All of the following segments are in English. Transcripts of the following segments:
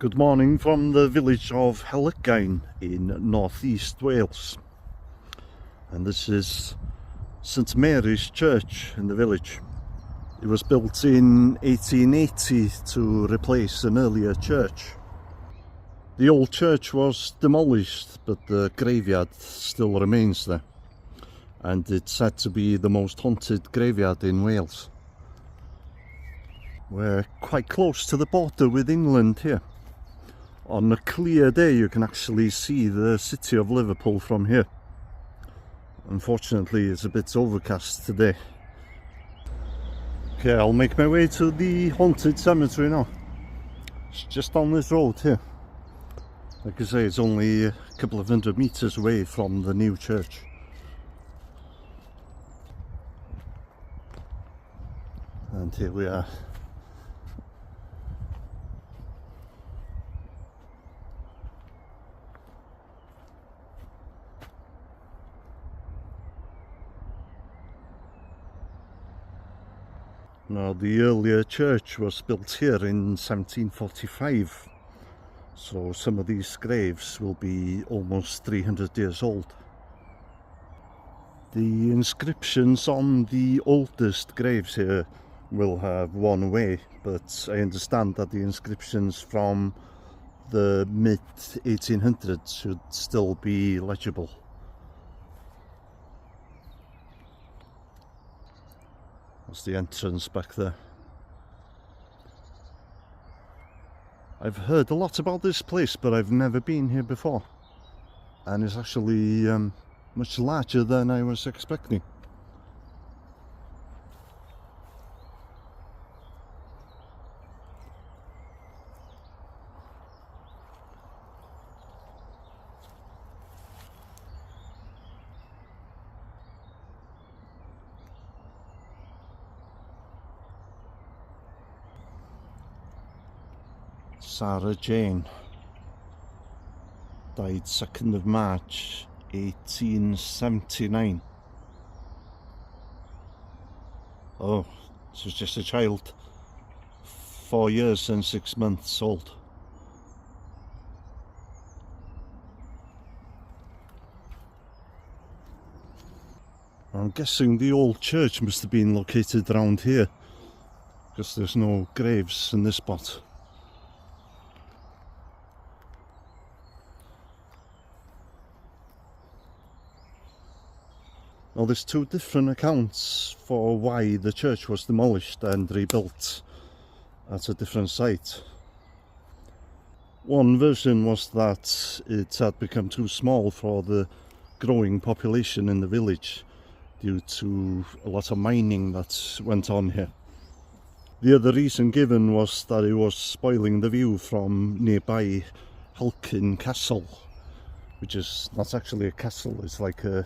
Good morning from the village of Helygian in northeast Wales, and this is St Mary's Church in the village. It was built in 1880 to replace an earlier church. The old church was demolished, but the graveyard still remains there, and it's said to be the most haunted graveyard in Wales. We're quite close to the border with England here. On a clear day you can actually see the city of Liverpool from here. Unfortunately it's a bit overcast today. Okay, I'll make my way to the haunted cemetery now. It's just on this road here. Like I say, it's only a couple of 100 meters away from the new church. And here we are. Now, the earlier church was built here in 1745, so some of these graves will be almost 300 years old. The inscriptions on the oldest graves here will have worn away, but I understand that the inscriptions from the mid-1800s should still be legible. That's the entrance back there. I've heard a lot about this place, but I've never been here before. And it's actually much larger than I was expecting. Sarah Jane died 2nd of March 1879. Oh, she was just a child, 4 years and 6 months old. I'm guessing the old church must have been located around here, because there's no graves in this spot. Now, there's two different accounts for why the church was demolished and rebuilt at a different site. One version was that it had become too small for the growing population in the village due to a lot of mining that went on here. The other reason given was that it was spoiling the view from nearby Halkyn castle, which is not actually a castle, it's like a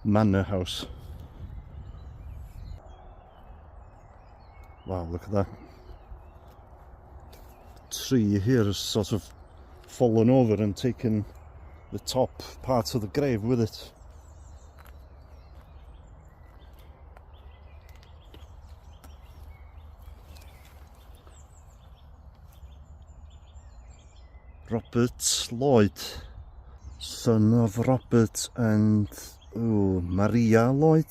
manor house. Wow, look at that. The tree here has sort of fallen over and taken the top part of the grave with it. Robert Lloyd, son of Robert and Maria Lloyd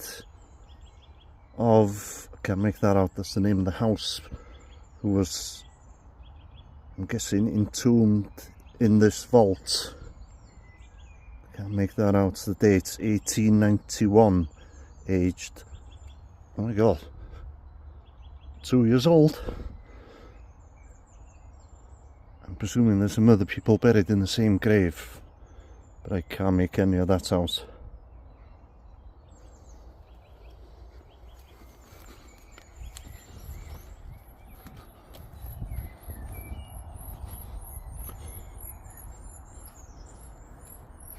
of, I can't make that out, that's the name of the house, who was, I'm guessing, entombed in this vault. I can't make that out, the date, 1891, aged, oh my god, 2 years old. I'm presuming there's some other people buried in the same grave, but I can't make any of that out.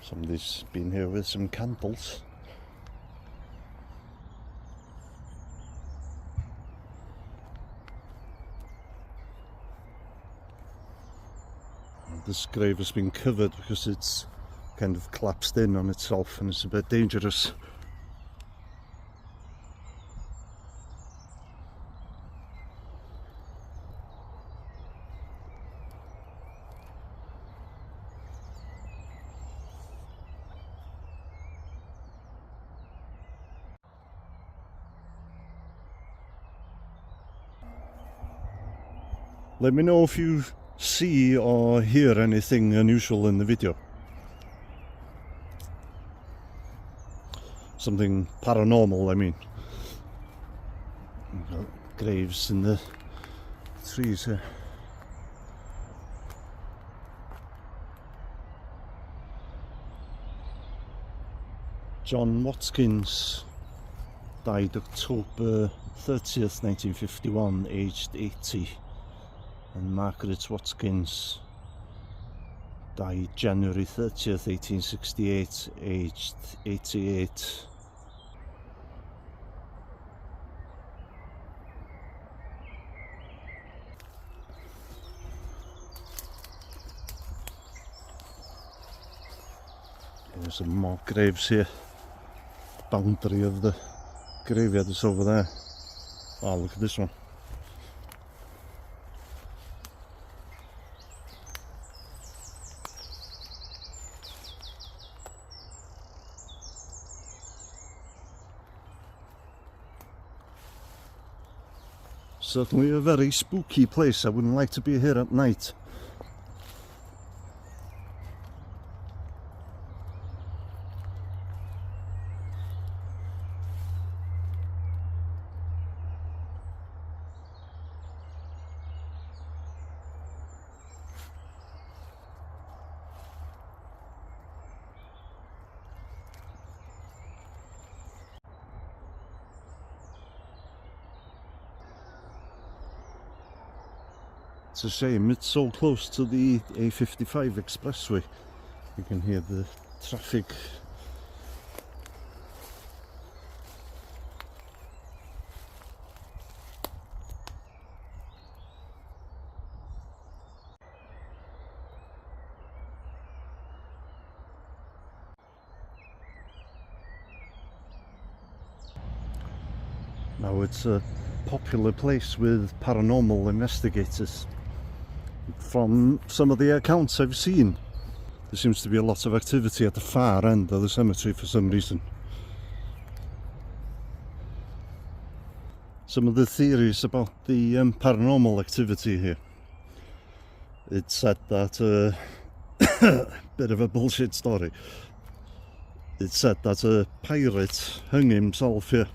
Somebody's been here with some candles. This grave has been covered because it's kind of collapsed in on itself and it's a bit dangerous. Let me know if you see or hear anything unusual in the video. Something paranormal, I mean. Graves in the trees here. John Watkins died October 30th, 1951, aged 80. And Margaret Watkins died January 30th, 1868, aged 88. There's some more graves here. The boundary of the graveyard is over there. Oh, look at this one. Certainly a very spooky place. I wouldn't like to be here at night. It's a shame it's so close to the A55 expressway. You can hear the traffic. Now it's a popular place with paranormal investigators. From some of the accounts I've seen, there seems to be a lot of activity at the far end of the cemetery for some reason. Some of the theories about the paranormal activity here. It's said that bit of a bullshit story. It's said that a pirate hung himself here,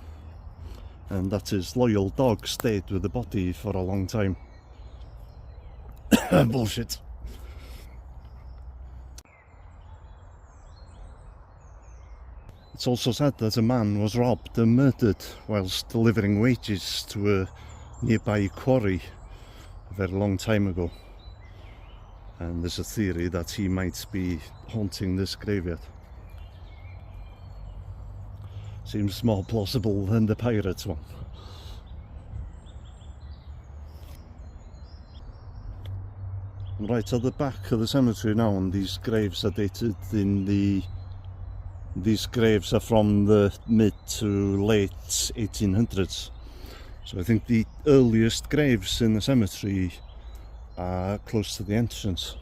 and that his loyal dog stayed with the body for a long time. Bullshit. It's also said that a man was robbed and murdered whilst delivering wages to a nearby quarry a very long time ago. And there's a theory that he might be haunting this graveyard. Seems more plausible than the pirate's one. Right at the back of the cemetery now, and these graves are dated in the... These graves are from the mid to late 1800s. So I think the earliest graves in the cemetery are close to the entrance.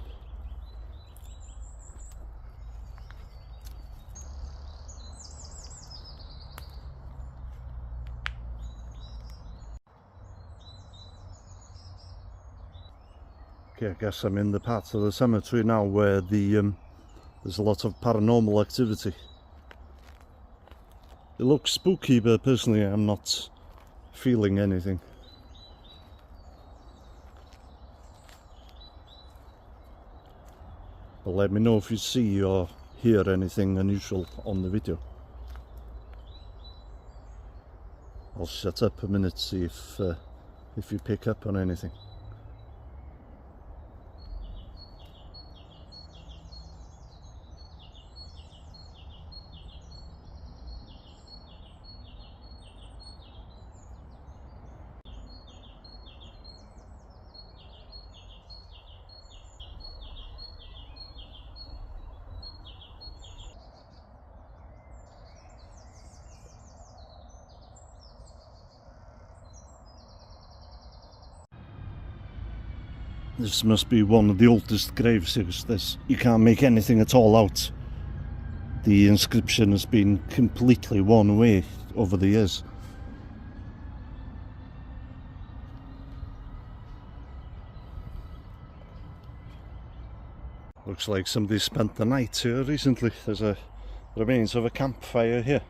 Okay, I guess I'm in the part of the cemetery now where there's a lot of paranormal activity. It looks spooky, but personally I'm not feeling anything. But let me know if you see or hear anything unusual on the video. I'll shut up a minute, see if you pick up on anything. This must be one of the oldest graves here, because you can't make anything at all out. The inscription has been completely worn away over the years. Looks like somebody spent the night here recently. There's a remains of a campfire here.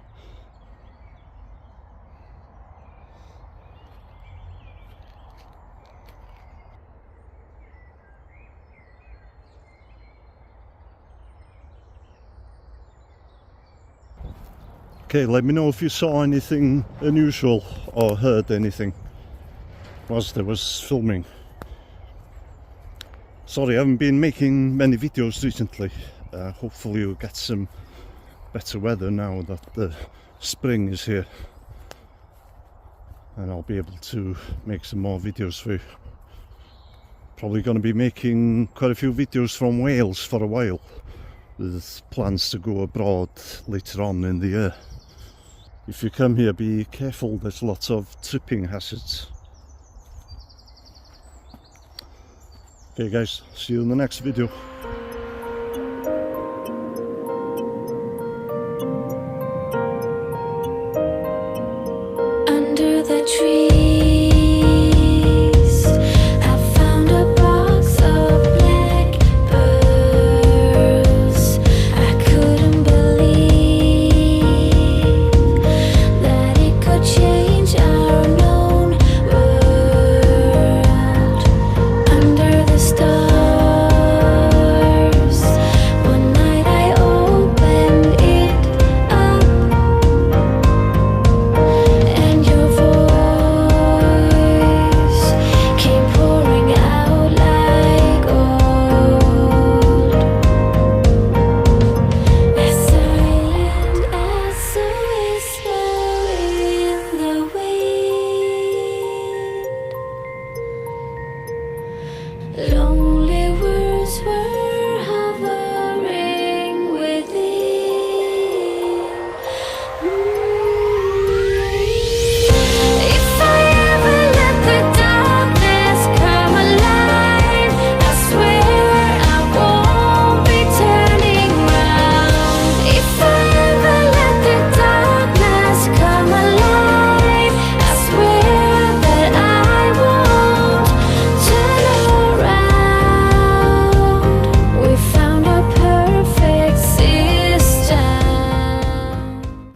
Okay, let me know if you saw anything unusual or heard anything whilst there was filming. Sorry, I haven't been making many videos recently. Hopefully we'll get some better weather now that the spring is here, and I'll be able to make some more videos for you. Probably going to be making quite a few videos from Wales for a while, with plans to go abroad later on in the year. If you come here, be careful, there's lots of tripping hazards. Okay guys, see you in the next video. Under the tree.